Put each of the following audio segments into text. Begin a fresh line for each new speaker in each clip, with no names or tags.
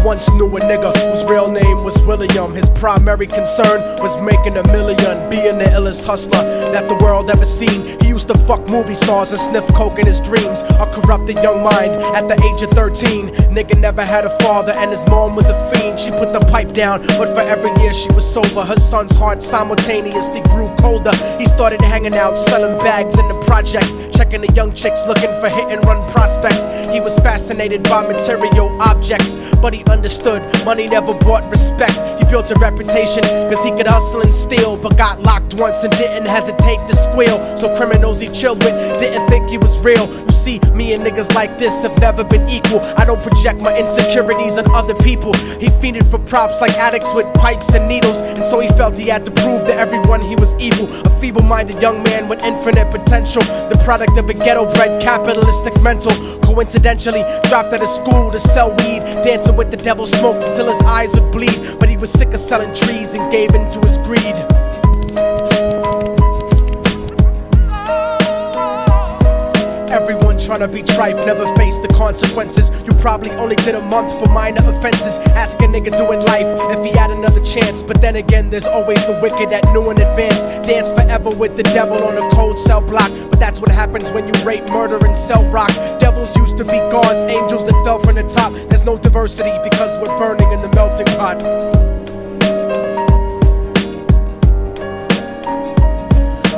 once knew a nigga whose real name was William. His primary concern was making $1 million, being the illest hustler that the world ever seen. He used to fuck movie stars and sniff coke in his dreams. A corrupted young mind at the age of 13. Nigga never had a father and his mom was a fiend. She put the pipe down, but for every year she was sober, her son's heart simultaneously grew colder. He started hanging out, selling bags in the projects, checking the young chicks, looking for hit and run prospects. He was fascinated by material objects, but he understood money never bought respect. He built a reputation cause he could hustle and steal, but got locked once and didn't hesitate to squeal. So criminals he chilled with didn't think he was real. You see, me and niggas like this have never been equal. I don't project my insecurities on other people. He fiended for props like addicts with pipes and needles, and so he felt he had to prove to everyone he was evil. A feeble-minded young man with infinite potential, the product of a ghetto-bred capitalistic mental. Coincidentally, dropped out of school to sell weed, dancing with the devil, smoked until his eyes would bleed. But he was sick of selling trees and gave in to his greed. Everyone tryna be trife, never face the consequences. You probably only did a month for minor offenses. Ask a nigga doing life if he had another chance. But then again, there's always the wicked that knew in advance. Dance forever with the devil on a cold cell block. But that's what happens when you rape, murder, and sell rock. Devils used to be gods, angels that fell from the top. There's no diversity because we're burning in the melting pot.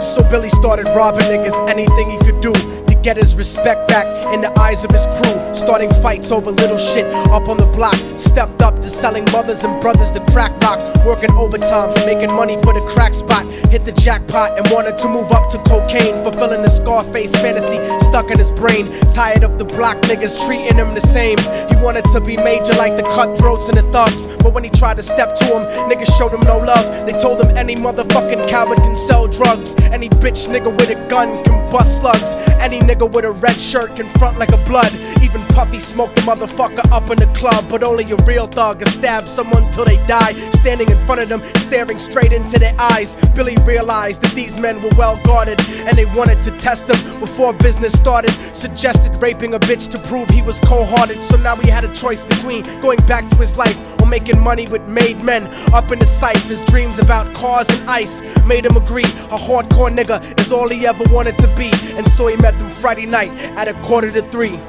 So Billy started robbing niggas, anything he could do to get his respect back in the eyes of his crew. Starting fights over little shit up on the block. Stepped up to selling mothers and brothers to crack rock. Working overtime, making money for the crack spot. Hit the jackpot and wanted to move up to cocaine, fulfilling the Scarface fantasy stuck in his brain. Tired of the block niggas treating him the same. He wanted to be major like the cutthroats and the thugs. But when he tried to step to him, niggas showed him no love. They told him any motherfucking coward can sell drugs. Any bitch nigga with a gun can bust slugs. Any nigga with a red shirt can front like a blood. Even Puffy smoked the motherfucker up in the club. But only a real thug can stab someone till they die. Standing in front of them, staring straight into their eyes, Billy realized that these men were well guarded, and they wanted to test him before business started. Suggested raping a bitch to prove he was cold-hearted. So now he had a choice between going back to his life or making money with made men. Up in the sight, his dreams about cars and ice made him agree a hardcore nigga is all he ever wanted to be. And so he met them Friday night at 2:45.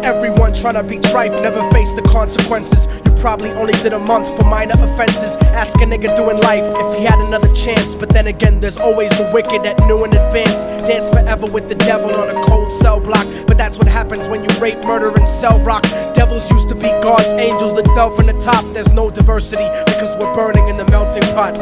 Everyone tryna be trife, never face the consequences. You probably only did a month for minor offenses. Ask a nigga doing life if he had another chance. But then again, there's always the wicked that knew in advance. Dance forever with the devil on a cold cell block. But that's what happens when you rape, murder, and sell rock. Devils used to be gods, angels that fell from the top. There's no diversity because we're burning in the melting pot.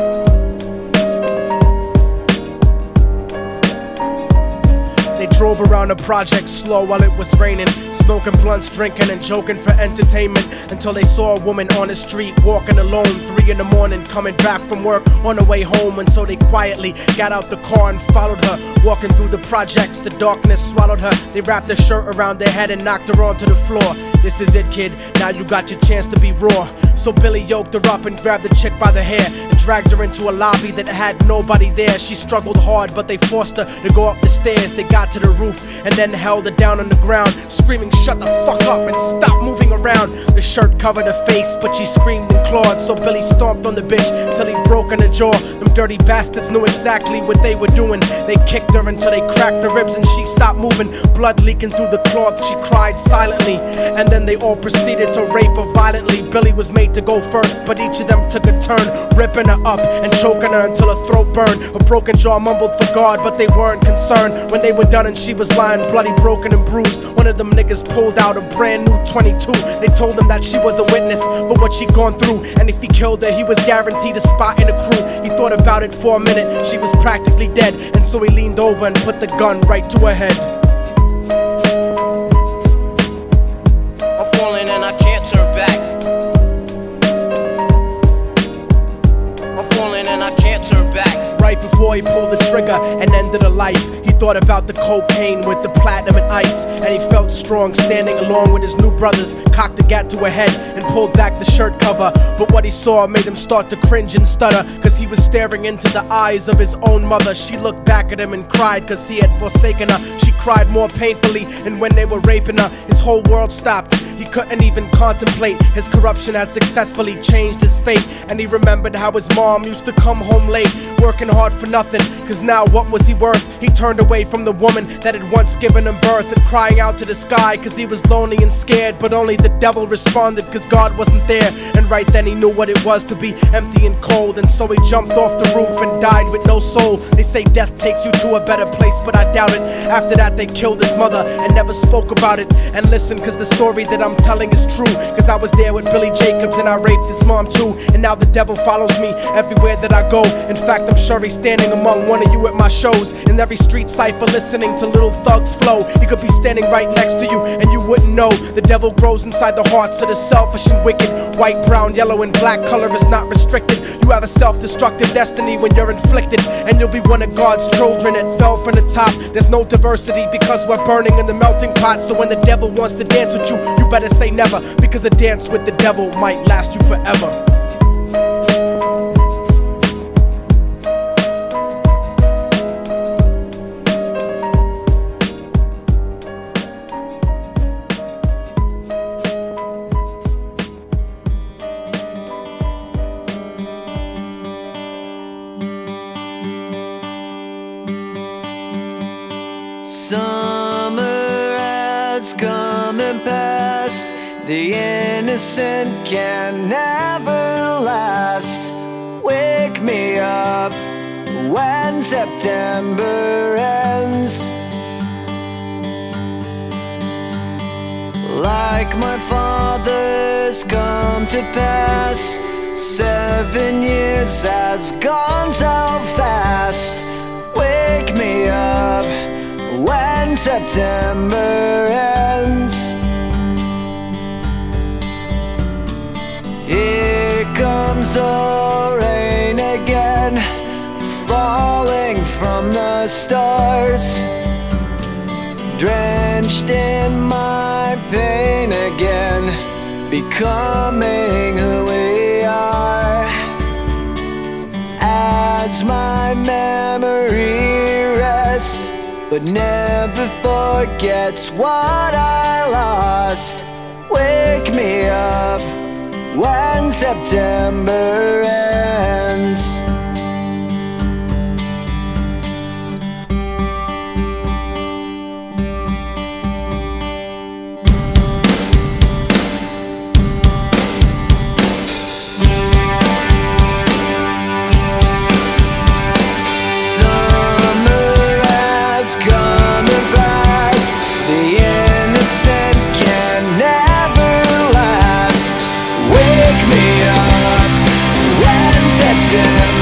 They drove around the project slow while it was raining, smoking blunts, drinking and joking for entertainment, until they saw a woman on the street walking alone, 3 in the morning, coming back from work on her way home. And so they quietly got out the car and followed her. Walking through the projects, the darkness swallowed her. They wrapped her shirt around their head and knocked her onto the floor. This is it, kid, now you got your chance to be raw. So Billy yoked her up and grabbed the chick by the hair and dragged her into a lobby that had nobody there. She struggled hard, but they forced her to go up the stairs. They got to the roof and then held her down on the ground, screaming, "Shut the fuck up and stop moving around." The shirt covered her face, but she screamed and clawed. So Billy stomped on the bitch till he broke in her jaw. Them dirty bastards knew exactly what they were doing. They kicked her until they cracked her ribs and she stopped moving. Blood leaking through the cloth, she cried silently. And then they all proceeded to rape her violently. Billy was made to go first, but each of them took a turn, ripping her up and choking her until her throat burned. Her broken jaw mumbled for God, but they weren't concerned. When they were done and she was lying bloody, broken and bruised, one of them niggas pulled out a brand new 22. They told him that she was a witness for what she'd gone through, and if he killed her, he was guaranteed a spot in the crew. He thought about it for a minute, she was practically dead, and so he leaned over and put the gun right to her head.
I'm falling and I can't turn back. I'm falling and I can't turn back.
Right before he pulled the trigger and ended her life, he thought about the cocaine with the platinum and ice, and he felt strong standing along with his new brothers. Cocked the gat to her head and pulled back the shirt cover, but what he saw made him start to cringe and stutter, cause he was staring into the eyes of his own mother. She looked back at him and cried cause he had forsaken her. She cried more painfully, and when they were raping her, his whole world stopped. He couldn't even contemplate. His corruption had successfully changed his fate, and he remembered how his mom used to come home late, working hard for nothing, cause now what was he worth? He turned away from the woman that had once given him birth, and crying out to the sky cause he was lonely and scared, but only the devil responded cause God wasn't there. And right then he knew what it was to be empty and cold, and so he jumped off the roof and died with no soul. They say death takes you to a better place, but I doubt it. After that they killed his mother and never spoke about it. And listen, cause the story that I'm telling is true, cause I was there with Billy Jacobs and I raped his mom too. And now the devil follows me everywhere that I go. In fact, I'm sure he's standing among one of you at my shows, in every street cipher listening to Little Thug's flow. He could be standing right next to you and you wouldn't know. The devil grows inside the hearts of the selfish and wicked. White, brown, yellow and black color is not restricted. You have a self-destructive destiny when you're inflicted, and you'll be one of God's children that fell from the top. There's no diversity because we're burning in the melting pot. So when the devil wants to dance with you, you better say never, because a dance with the devil might last you forever.
Summer has come and passed. The innocent can never last. Wake me up when September ends. Like my father's come to pass, 7 years has gone so fast. Wake me up when September ends. Here comes the rain again, falling from the stars, drenched in my pain again, becoming who we are. As my memory rests, but never forgets what I lost. Wake me up when September ends. Yeah.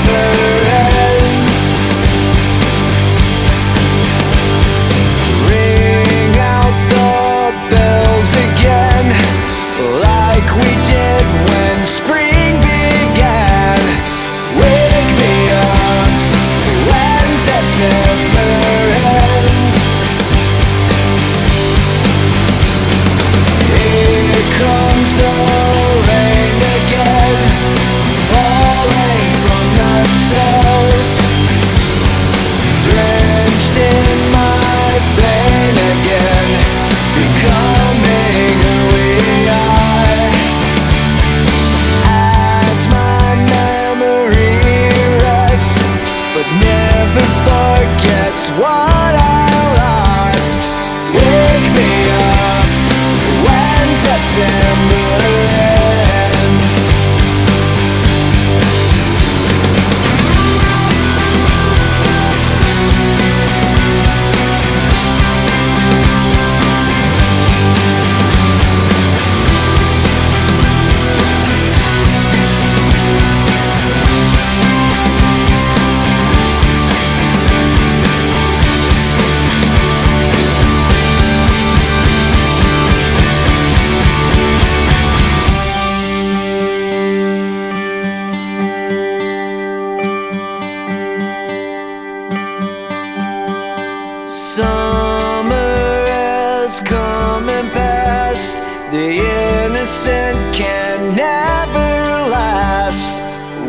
never last.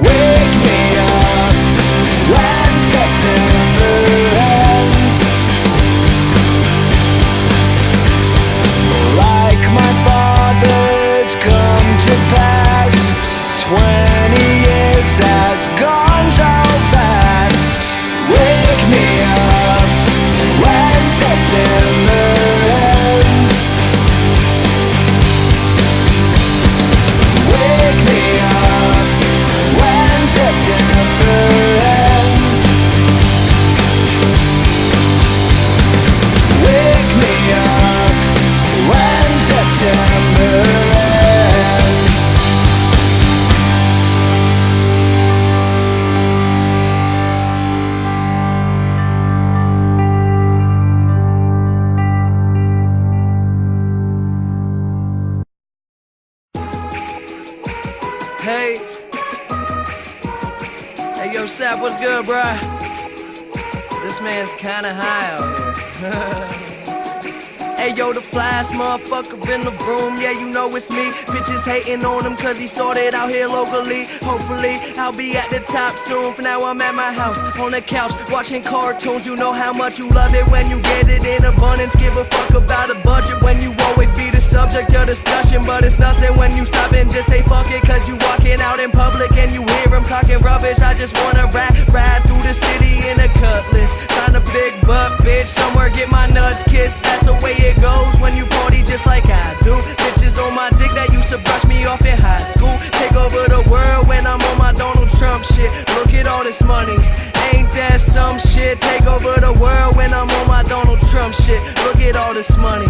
Wake me up when September ends. Like my father's come to pass, 20 years has gone so fast. Wake me up when September ends. Wake me up when September ends. Wake me up when September ends.
Hey, yo, Sap, what's good, bruh? This man's kinda high out here. Hey, yo, the flyest motherfucker in the room, yeah, you know it's me. Bitches hating on him cause he started out here locally. Hopefully, I'll be at the top soon. For now, I'm at my house, on the couch, watching cartoons. You know how much you love it when you get it in abundance. Give a fuck about a budget when you always be the subject of discussion. But it's nothing when you stop and just say fuck it. Cause you walking out in public and you hear him talking rubbish. I just wanna ride through the city in a cutlass. Find a big butt, bitch, somewhere get my nuts kissed. That's the way it goes when you party just like I do. Bitches on my dick that used to brush me off in high school. Take over the world when I'm on my Donald Trump shit. Look at all this money, ain't that some shit? Take over the world when I'm on my Donald Trump shit. Look at all this money,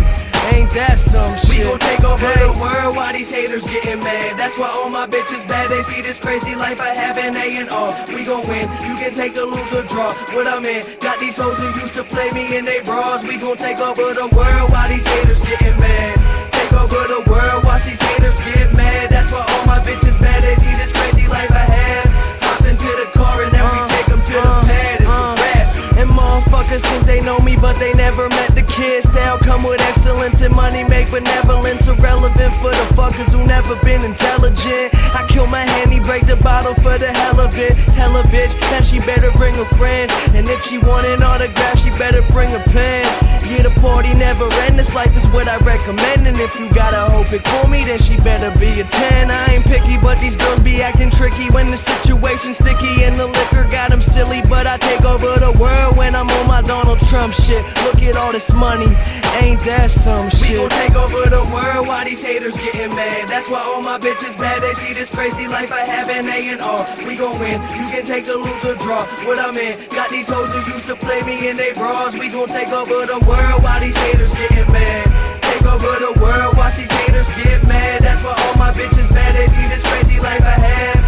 ain't that some shit? We gon' take over the world while these haters getting mad. That's why all my bitches bad. They see this crazy life I have and they in awe. We gon' win, you can take the lose or draw. What I'm in, got these hoes who used to play me in they bras. We gon' take over the world while these haters getting mad. Take over the world, watch these haters get mad. That's why all my bitches bad. They see this crazy life I have. Hop into the car and then we take them to the pad. It's a rap. And motherfuckers think they know me, but they never met the kid. Style come with excellence and money make benevolence irrelevant for the fuckers who never been intelligent. I kill my handy, break the bottle for the hell of it. Tell a bitch that she better bring a friend, and if she want an autograph, she better bring a pen. Yeah, the party never end, this life is what I recommend. And if you gotta hope it for me, then she better be a 10. I ain't picky, but these girls be acting tricky when the situation's sticky and the liquor got them silly. But I take over the world when I'm on my Donald Trump shit. Look at all this money, ain't that some shit? We gon' take over the world while these haters getting mad. That's why all my bitches bad. They see this crazy life I have and they in awe. We gon' win, you can take the lose or draw. What I'm in, got these hoes who used to play me in they bras. We gon' take over the world while these haters getting mad. Take over the world, watch these haters get mad. That's why all my bitches bad. They see this crazy life I have.